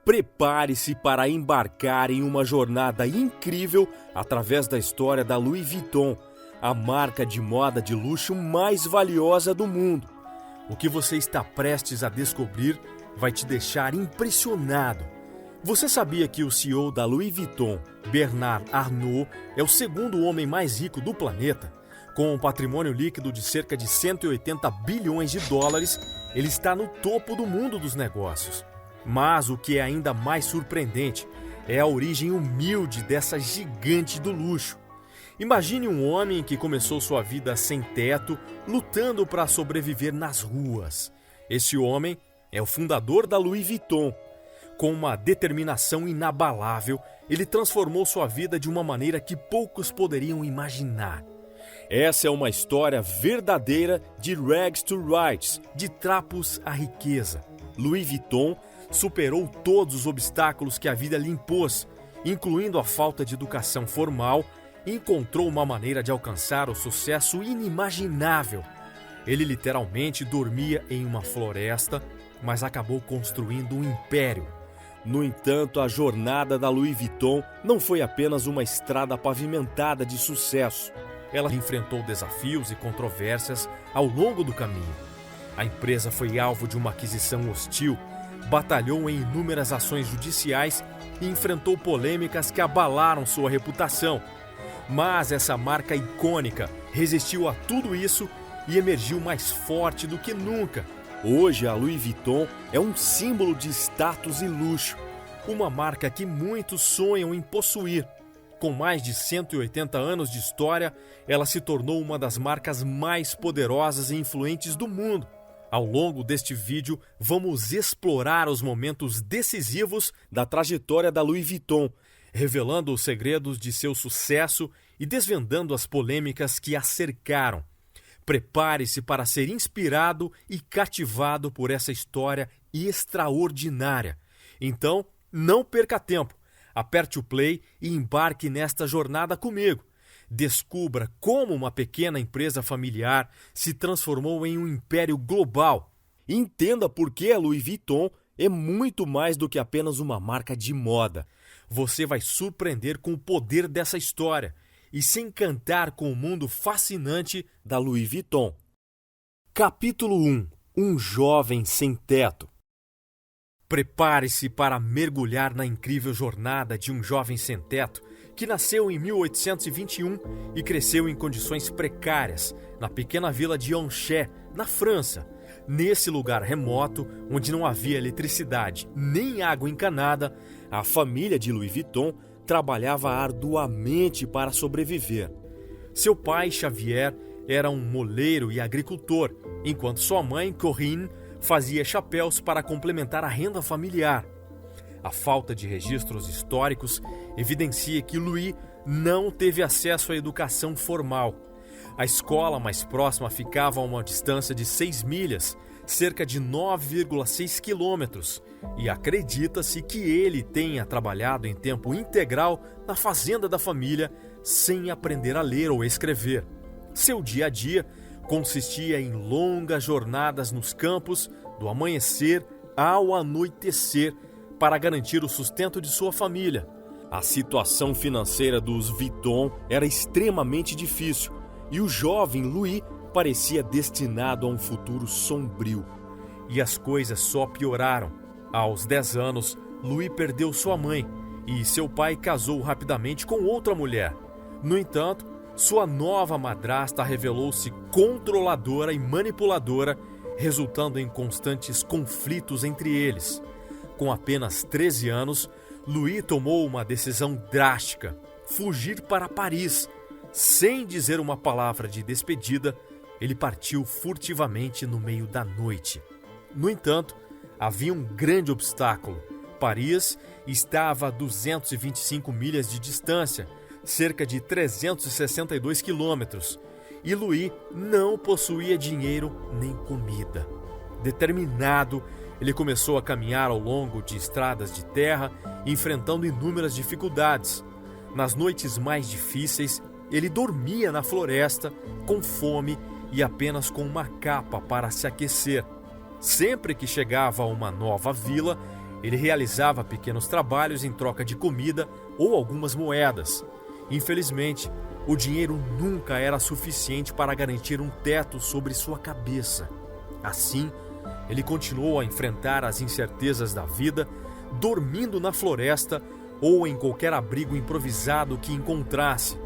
Prepare-se para embarcar em uma jornada incrível através da história da Louis Vuitton, a marca de moda de luxo mais valiosa do mundo. O que você está prestes a descobrir vai te deixar impressionado. Você sabia que o CEO da Louis Vuitton, Bernard Arnault, é o segundo homem mais rico do planeta? Com um patrimônio líquido de cerca de 180 bilhões de dólares, ele está no topo do mundo dos negócios. Mas o que é ainda mais surpreendente é a origem humilde dessa gigante do luxo. Imagine um homem que começou sua vida sem teto, lutando para sobreviver nas ruas. Esse homem é o fundador da Louis Vuitton. Com uma determinação inabalável, ele transformou sua vida de uma maneira que poucos poderiam imaginar. Essa é uma história verdadeira de rags to riches, de trapos à riqueza. Louis Vuitton superou todos os obstáculos que a vida lhe impôs, incluindo a falta de educação formal, e encontrou uma maneira de alcançar o sucesso inimaginável. Ele literalmente dormia em uma floresta, mas acabou construindo um império. No entanto, a jornada da Louis Vuitton não foi apenas uma estrada pavimentada de sucesso. Ela enfrentou desafios e controvérsias ao longo do caminho. A empresa foi alvo de uma aquisição hostil, batalhou em inúmeras ações judiciais e enfrentou polêmicas que abalaram sua reputação. Mas essa marca icônica resistiu a tudo isso e emergiu mais forte do que nunca. Hoje, a Louis Vuitton é um símbolo de status e luxo, uma marca que muitos sonham em possuir. Com mais de 180 anos de história, ela se tornou uma das marcas mais poderosas e influentes do mundo. Ao longo deste vídeo, vamos explorar os momentos decisivos da trajetória da Louis Vuitton, revelando os segredos de seu sucesso e desvendando as polêmicas que a cercaram. Prepare-se para ser inspirado e cativado por essa história extraordinária. Então, não perca tempo. Aperte o play e embarque nesta jornada comigo. Descubra como uma pequena empresa familiar se transformou em um império global. Entenda por que a Louis Vuitton é muito mais do que apenas uma marca de moda. Você vai surpreender com o poder dessa história e se encantar com o mundo fascinante da Louis Vuitton. Capítulo 1. Um jovem sem teto. Prepare-se para mergulhar na incrível jornada de um jovem sem teto que nasceu em 1821 e cresceu em condições precárias na pequena vila de Anchet, na França. Nesse lugar remoto, onde não havia eletricidade nem água encanada, a família de Louis Vuitton trabalhava arduamente para sobreviver. Seu pai, Xavier, era um moleiro e agricultor, enquanto sua mãe, Corinne, fazia chapéus para complementar a renda familiar. A falta de registros históricos evidencia que Louis não teve acesso à educação formal. A escola mais próxima ficava a uma distância de 6 milhas, cerca de 9,6 quilômetros, e acredita-se que ele tenha trabalhado em tempo integral na fazenda da família sem aprender a ler ou escrever. Seu dia a dia consistia em longas jornadas nos campos, do amanhecer ao anoitecer, para garantir o sustento de sua família. A situação financeira dos Vuitton era extremamente difícil e o jovem Louis parecia destinado a um futuro sombrio. E as coisas só pioraram. Aos 10 anos, Louis perdeu sua mãe e seu pai casou rapidamente com outra mulher. No entanto, sua nova madrasta revelou-se controladora e manipuladora, resultando em constantes conflitos entre eles. Com apenas 13 anos, Louis tomou uma decisão drástica: fugir para Paris. Sem dizer uma palavra de despedida, ele partiu furtivamente no meio da noite. No entanto, havia um grande obstáculo. Paris estava a 225 milhas de distância, cerca de 362 quilômetros, e Louis não possuía dinheiro nem comida. Determinado, ele começou a caminhar ao longo de estradas de terra, enfrentando inúmeras dificuldades. Nas noites mais difíceis, ele dormia na floresta, com fome e apenas com uma capa para se aquecer. Sempre que chegava a uma nova vila, Ele realizava pequenos trabalhos em troca de comida ou algumas moedas. Infelizmente, o dinheiro nunca era suficiente para garantir um teto sobre sua cabeça. Assim, ele continuou a enfrentar as incertezas da vida, dormindo na floresta ou em qualquer abrigo improvisado que encontrasse.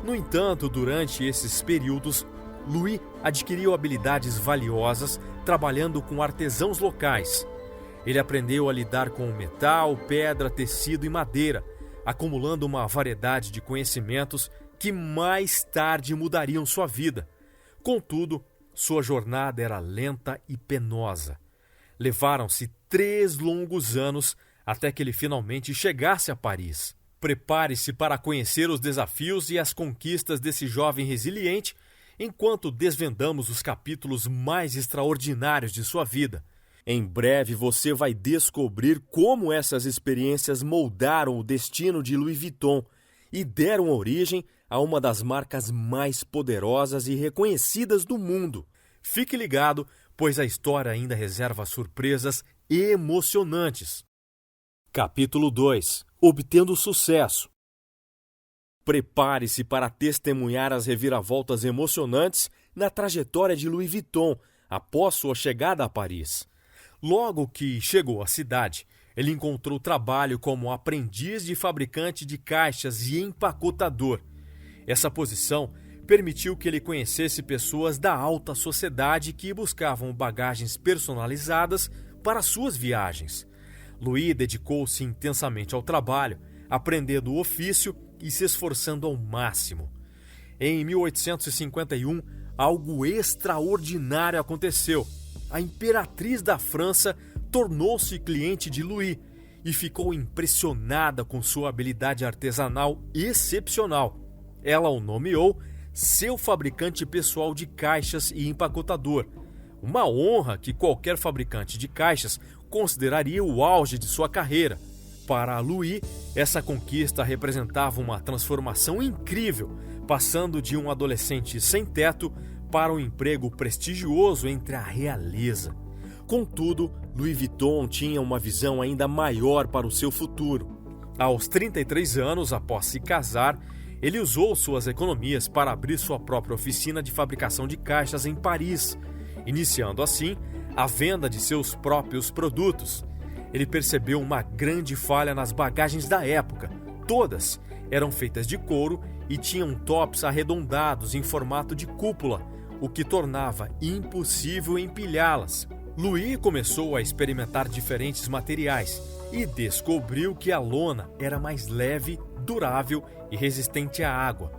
No entanto, durante esses períodos, Louis adquiriu habilidades valiosas trabalhando com artesãos locais. Ele aprendeu a lidar com metal, pedra, tecido e madeira, acumulando uma variedade de conhecimentos que mais tarde mudariam sua vida. Contudo, sua jornada era lenta e penosa. Levaram-se 3 longos anos até que ele finalmente chegasse a Paris. Prepare-se para conhecer os desafios e as conquistas desse jovem resiliente, enquanto desvendamos os capítulos mais extraordinários de sua vida. Em breve você vai descobrir como essas experiências moldaram o destino de Louis Vuitton e deram origem a uma das marcas mais poderosas e reconhecidas do mundo. Fique ligado, pois a história ainda reserva surpresas emocionantes. Capítulo 2. Obtendo sucesso. Prepare-se para testemunhar as reviravoltas emocionantes na trajetória de Louis Vuitton após sua chegada a Paris. Logo que chegou à cidade, ele encontrou trabalho como aprendiz de fabricante de caixas e empacotador. Essa posição permitiu que ele conhecesse pessoas da alta sociedade que buscavam bagagens personalizadas para suas viagens. Louis dedicou-se intensamente ao trabalho, aprendendo o ofício e se esforçando ao máximo. Em 1851, algo extraordinário aconteceu. A imperatriz da França tornou-se cliente de Louis e ficou impressionada com sua habilidade artesanal excepcional. Ela o nomeou seu fabricante pessoal de caixas e empacotador, uma honra que qualquer fabricante de caixas consideraria o auge de sua carreira. Para Louis, essa conquista representava uma transformação incrível, passando de um adolescente sem teto para um emprego prestigioso entre a realeza. Contudo, Louis Vuitton tinha uma visão ainda maior para o seu futuro. Aos 33 anos, após se casar, ele usou suas economias para abrir sua própria oficina de fabricação de caixas em Paris, iniciando assim a venda de seus próprios produtos. Ele percebeu uma grande falha nas bagagens da época. Todas eram feitas de couro e tinham tops arredondados em formato de cúpula, o que tornava impossível empilhá-las. Louis começou a experimentar diferentes materiais e descobriu que a lona era mais leve, durável e resistente à água.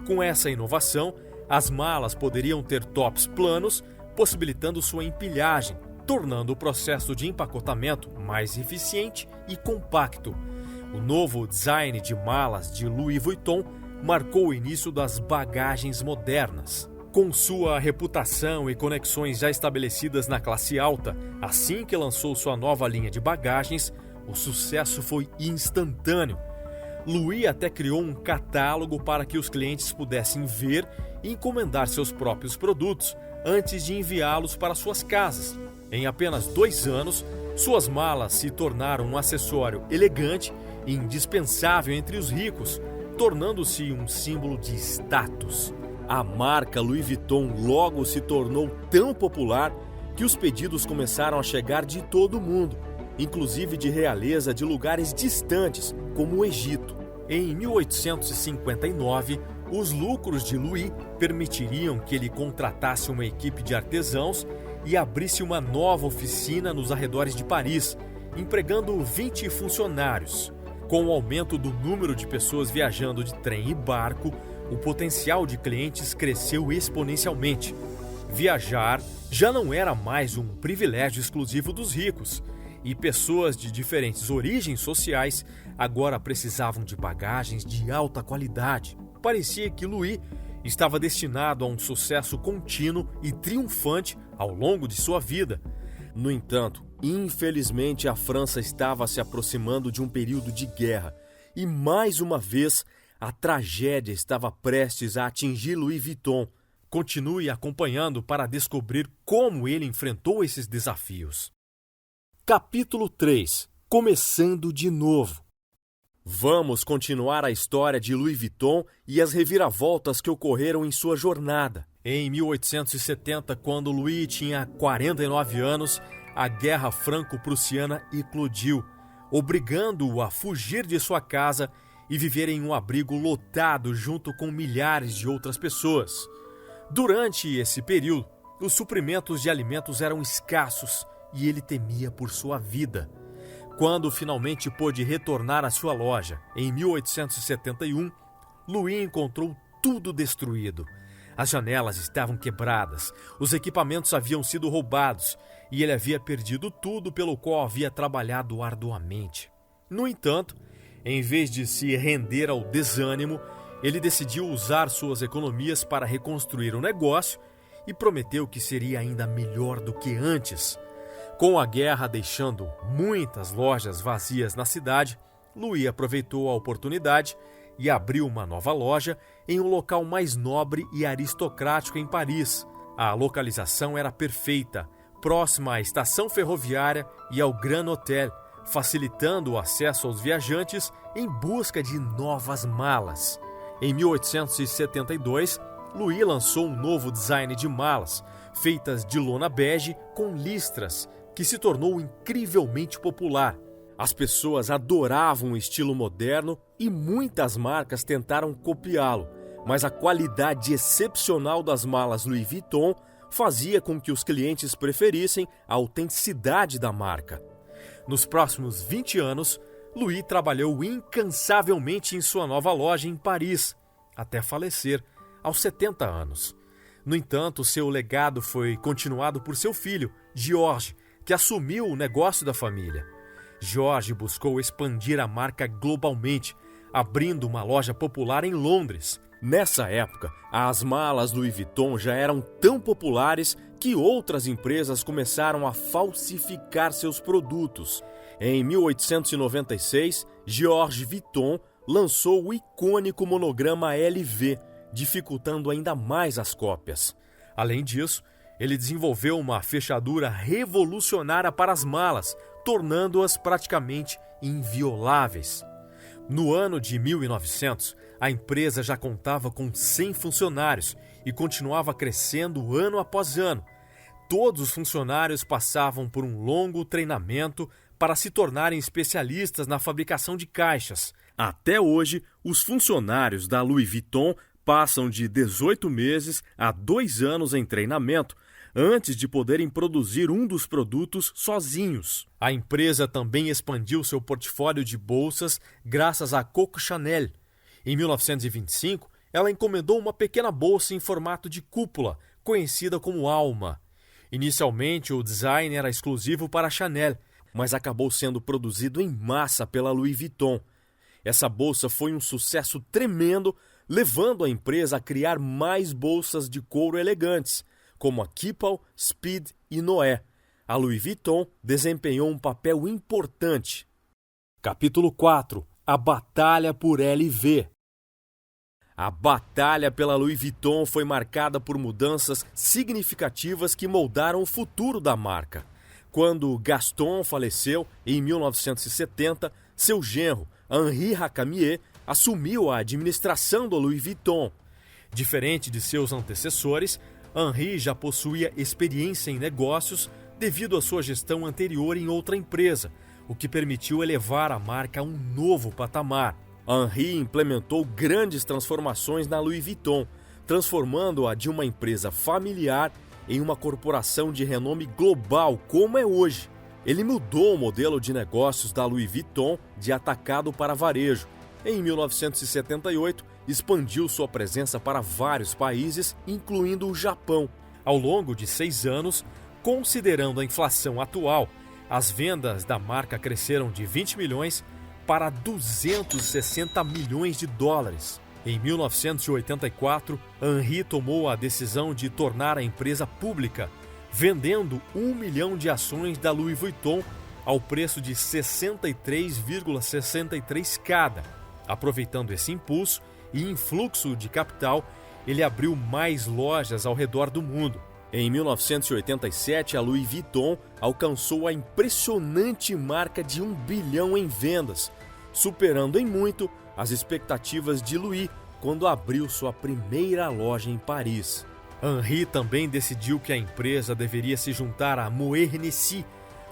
Com essa inovação, as malas poderiam ter tops planos, possibilitando sua empilhagem, tornando o processo de empacotamento mais eficiente e compacto. O novo design de malas de Louis Vuitton marcou o início das bagagens modernas. Com sua reputação e conexões já estabelecidas na classe alta, assim que lançou sua nova linha de bagagens, o sucesso foi instantâneo. Louis até criou um catálogo para que os clientes pudessem ver e encomendar seus próprios produtos antes de enviá-los para suas casas. Em apenas 2 anos, suas malas se tornaram um acessório elegante e indispensável entre os ricos, tornando-se um símbolo de status. A marca Louis Vuitton logo se tornou tão popular que os pedidos começaram a chegar de todo o mundo, inclusive de realeza de lugares distantes, como o Egito. Em 1859, os lucros de Louis permitiriam que ele contratasse uma equipe de artesãos e abrisse uma nova oficina nos arredores de Paris, empregando 20 funcionários. Com o aumento do número de pessoas viajando de trem e barco, o potencial de clientes cresceu exponencialmente. Viajar já não era mais um privilégio exclusivo dos ricos, e pessoas de diferentes origens sociais agora precisavam de bagagens de alta qualidade. Parecia que Louis estava destinado a um sucesso contínuo e triunfante ao longo de sua vida. No entanto, infelizmente a França estava se aproximando de um período de guerra e, mais uma vez, a tragédia estava prestes a atingir Louis Vuitton. Continue acompanhando para descobrir como ele enfrentou esses desafios. Capítulo 3. começando de novo. Vamos continuar a história de Louis Vuitton e as reviravoltas que ocorreram em sua jornada. Em 1870, quando Louis tinha 49 anos, a Guerra Franco-Prussiana eclodiu, obrigando-o a fugir de sua casa e viver em um abrigo lotado junto com milhares de outras pessoas. Durante esse período, os suprimentos de alimentos eram escassos e ele temia por sua vida. Quando finalmente pôde retornar à sua loja, em 1871, Louis encontrou tudo destruído. As janelas estavam quebradas, os equipamentos haviam sido roubados e ele havia perdido tudo pelo qual havia trabalhado arduamente. No entanto, em vez de se render ao desânimo, ele decidiu usar suas economias para reconstruir o negócio e prometeu que seria ainda melhor do que antes. Com a guerra deixando muitas lojas vazias na cidade, Louis aproveitou a oportunidade e abriu uma nova loja em um local mais nobre e aristocrático em Paris. A localização era perfeita, próxima à estação ferroviária e ao Grand Hotel, facilitando o acesso aos viajantes em busca de novas malas. Em 1872, Louis lançou um novo design de malas, feitas de lona bege com listras, que se tornou incrivelmente popular. As pessoas adoravam o estilo moderno e muitas marcas tentaram copiá-lo, mas a qualidade excepcional das malas Louis Vuitton fazia com que os clientes preferissem a autenticidade da marca. Nos próximos 20 anos, Louis trabalhou incansavelmente em sua nova loja em Paris, até falecer aos 70 anos. No entanto, seu legado foi continuado por seu filho, Georges, que assumiu o negócio da família. Georges buscou expandir a marca globalmente, abrindo uma loja popular em Londres. Nessa época, as malas Louis Vuitton já eram tão populares que outras empresas começaram a falsificar seus produtos. Em 1896, Georges Vuitton lançou o icônico monograma LV, dificultando ainda mais as cópias. Além disso, ele desenvolveu uma fechadura revolucionária para as malas, tornando-as praticamente invioláveis. No ano de 1900, a empresa já contava com 100 funcionários e continuava crescendo ano após ano. Todos os funcionários passavam por um longo treinamento para se tornarem especialistas na fabricação de caixas. Até hoje, os funcionários da Louis Vuitton passam de 18 meses a 2 anos em treinamento, antes de poderem produzir um dos produtos sozinhos. A empresa também expandiu seu portfólio de bolsas graças à Coco Chanel. Em 1925, ela encomendou uma pequena bolsa em formato de cúpula, conhecida como Alma. Inicialmente, o design era exclusivo para a Chanel, mas acabou sendo produzido em massa pela Louis Vuitton. Essa bolsa foi um sucesso tremendo, levando a empresa a criar mais bolsas de couro elegantes, como a Keppel, Speed e Noé. A Louis Vuitton desempenhou um papel importante. Capítulo 4. A Batalha por LV. A batalha pela Louis Vuitton foi marcada por mudanças significativas que moldaram o futuro da marca. Quando Gaston faleceu, em 1970, seu genro, Henri Racamier, assumiu a administração da Louis Vuitton. Diferente de seus antecessores, Henri já possuía experiência em negócios devido à sua gestão anterior em outra empresa, o que permitiu elevar a marca a um novo patamar. Henri implementou grandes transformações na Louis Vuitton, transformando-a de uma empresa familiar em uma corporação de renome global como é hoje. Ele mudou o modelo de negócios da Louis Vuitton de atacado para varejo. Em 1978, expandiu sua presença para vários países, incluindo o Japão. Ao longo de 6 anos, considerando a inflação atual, as vendas da marca cresceram de 20 milhões para 260 milhões de dólares. Em 1984, Henri tomou a decisão de tornar a empresa pública, vendendo 1 milhão de ações da Louis Vuitton ao preço de 63,63 cada. Aproveitando esse impulso e influxo de capital, ele abriu mais lojas ao redor do mundo. Em 1987, a Louis Vuitton alcançou a impressionante marca de 1 bilhão em vendas, superando em muito as expectativas de Louis quando abriu sua primeira loja em Paris. Henri também decidiu que a empresa deveria se juntar à Moet Hennessy,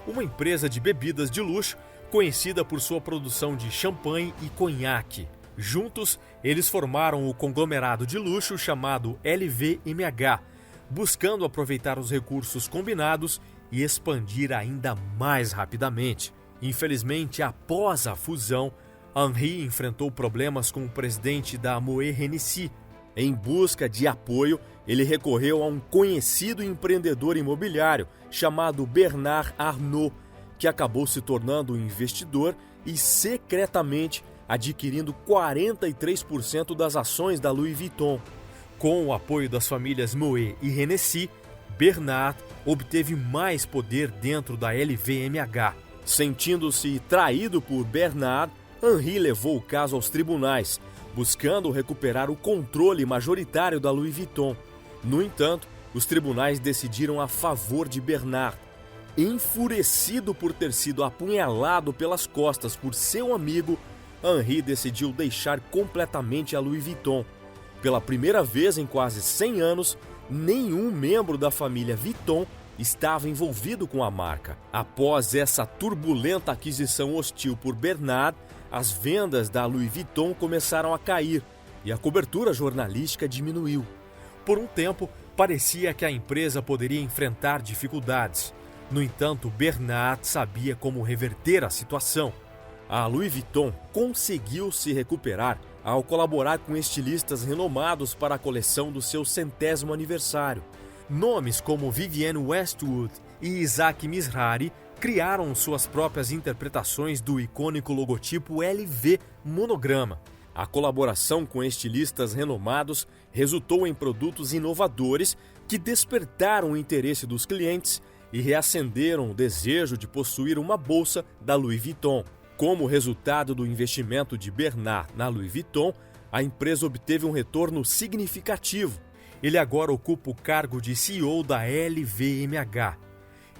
uma empresa de bebidas de luxo conhecida por sua produção de champanhe e conhaque. Juntos, eles formaram o conglomerado de luxo chamado LVMH, buscando aproveitar os recursos combinados e expandir ainda mais rapidamente. Infelizmente, após a fusão, Henri enfrentou problemas com o presidente da Moet Hennessy. Em busca de apoio, ele recorreu a um conhecido empreendedor imobiliário chamado Bernard Arnault, que acabou se tornando um investidor e secretamente adquirindo 43% das ações da Louis Vuitton. Com o apoio das famílias Moet e Hennessy, Bernard obteve mais poder dentro da LVMH. Sentindo-se traído por Bernard, Henri levou o caso aos tribunais, buscando recuperar o controle majoritário da Louis Vuitton. No entanto, os tribunais decidiram a favor de Bernard. Enfurecido por ter sido apunhalado pelas costas por seu amigo, Henri decidiu deixar completamente a Louis Vuitton. Pela primeira vez em quase 100 anos, nenhum membro da família Vuitton estava envolvido com a marca. Após essa turbulenta aquisição hostil por Bernard, as vendas da Louis Vuitton começaram a cair e a cobertura jornalística diminuiu. Por um tempo, parecia que a empresa poderia enfrentar dificuldades. No entanto, Bernard sabia como reverter a situação. A Louis Vuitton conseguiu se recuperar ao colaborar com estilistas renomados para a coleção do seu 100º aniversário. Nomes como Vivienne Westwood e Isaac Mizrahi criaram suas próprias interpretações do icônico logotipo LV monograma. A colaboração com estilistas renomados resultou em produtos inovadores que despertaram o interesse dos clientes e reacenderam o desejo de possuir uma bolsa da Louis Vuitton. Como resultado do investimento de Bernard na Louis Vuitton, a empresa obteve um retorno significativo. Ele agora ocupa o cargo de CEO da LVMH.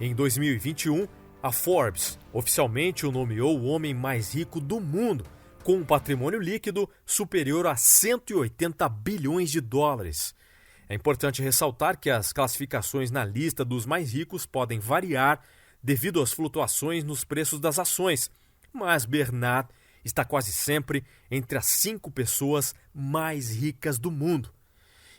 Em 2021, a Forbes oficialmente o nomeou o homem mais rico do mundo, com um patrimônio líquido superior a 180 bilhões de dólares. É importante ressaltar que as classificações na lista dos mais ricos podem variar devido às flutuações nos preços das ações, mas Bernard está quase sempre entre as 5 pessoas mais ricas do mundo.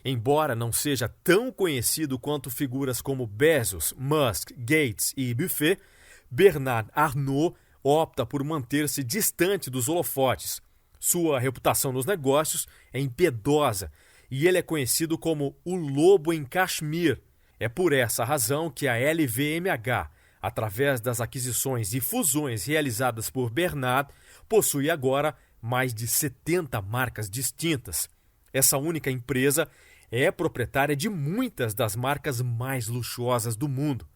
Embora não seja tão conhecido quanto figuras como Bezos, Musk, Gates e Buffett, Bernard Arnault opta por manter-se distante dos holofotes. Sua reputação nos negócios é impiedosa e ele é conhecido como o Lobo em Cashmere. É por essa razão que a LVMH, através das aquisições e fusões realizadas por Bernard, possui agora mais de 70 marcas distintas. Essa única empresa é proprietária de muitas das marcas mais luxuosas do mundo.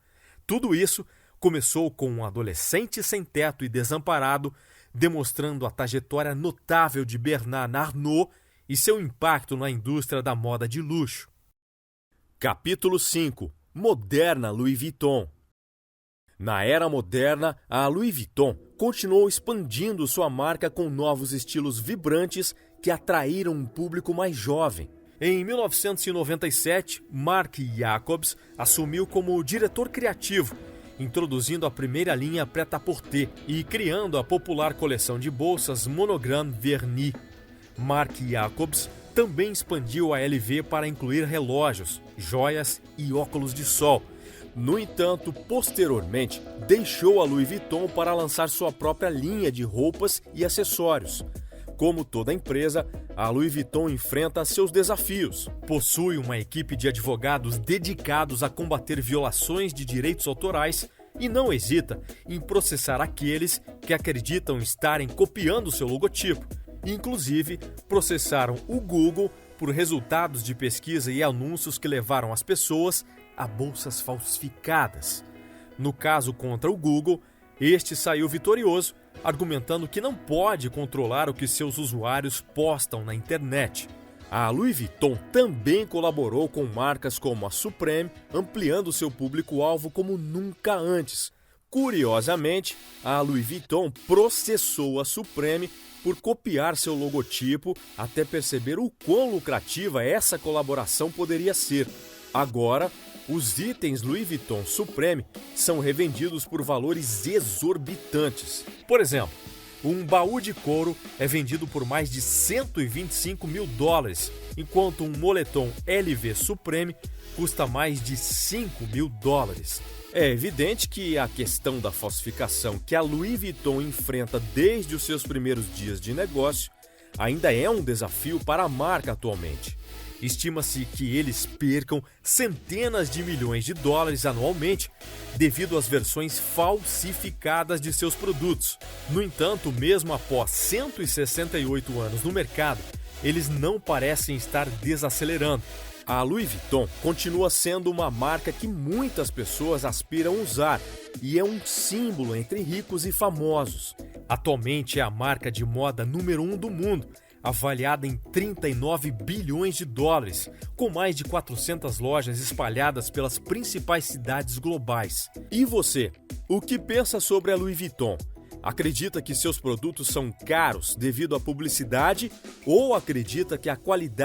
Tudo isso começou com um adolescente sem teto e desamparado, demonstrando a trajetória notável de Bernard Arnault e seu impacto na indústria da moda de luxo. Capítulo 5. Moderna Louis Vuitton. Na era moderna, a Louis Vuitton continuou expandindo sua marca com novos estilos vibrantes que atraíram um público mais jovem. Em 1997, Marc Jacobs assumiu como diretor criativo, introduzindo a primeira linha Prêt-à-Porter e criando a popular coleção de bolsas Monogram Vernis. Marc Jacobs também expandiu a LV para incluir relógios, joias e óculos de sol. No entanto, posteriormente, deixou a Louis Vuitton para lançar sua própria linha de roupas e acessórios. Como toda empresa, a Louis Vuitton enfrenta seus desafios. Possui uma equipe de advogados dedicados a combater violações de direitos autorais e não hesita em processar aqueles que acreditam estarem copiando seu logotipo. Inclusive, processaram o Google por resultados de pesquisa e anúncios que levaram as pessoas a bolsas falsificadas. No caso contra o Google, este saiu vitorioso, argumentando que não pode controlar o que seus usuários postam na internet. A Louis Vuitton também colaborou com marcas como a Supreme, ampliando seu público-alvo como nunca antes. Curiosamente, a Louis Vuitton processou a Supreme por copiar seu logotipo até perceber o quão lucrativa essa colaboração poderia ser. Agora, os itens Louis Vuitton Supreme são revendidos por valores exorbitantes. Por exemplo, um baú de couro é vendido por mais de $125 mil, enquanto um moletom LV Supreme custa mais de $5 mil. É evidente que a questão da falsificação que a Louis Vuitton enfrenta desde os seus primeiros dias de negócio ainda é um desafio para a marca atualmente. Estima-se que eles percam centenas de milhões de dólares anualmente devido às versões falsificadas de seus produtos. No entanto, mesmo após 168 anos no mercado, eles não parecem estar desacelerando. A Louis Vuitton continua sendo uma marca que muitas pessoas aspiram usar e é um símbolo entre ricos e famosos. Atualmente é a marca de moda número 1 do mundo, avaliada em $39 bilhões, com mais de 400 lojas espalhadas pelas principais cidades globais. E você, o que pensa sobre a Louis Vuitton? Acredita que seus produtos são caros devido à publicidade ou acredita que a qualidade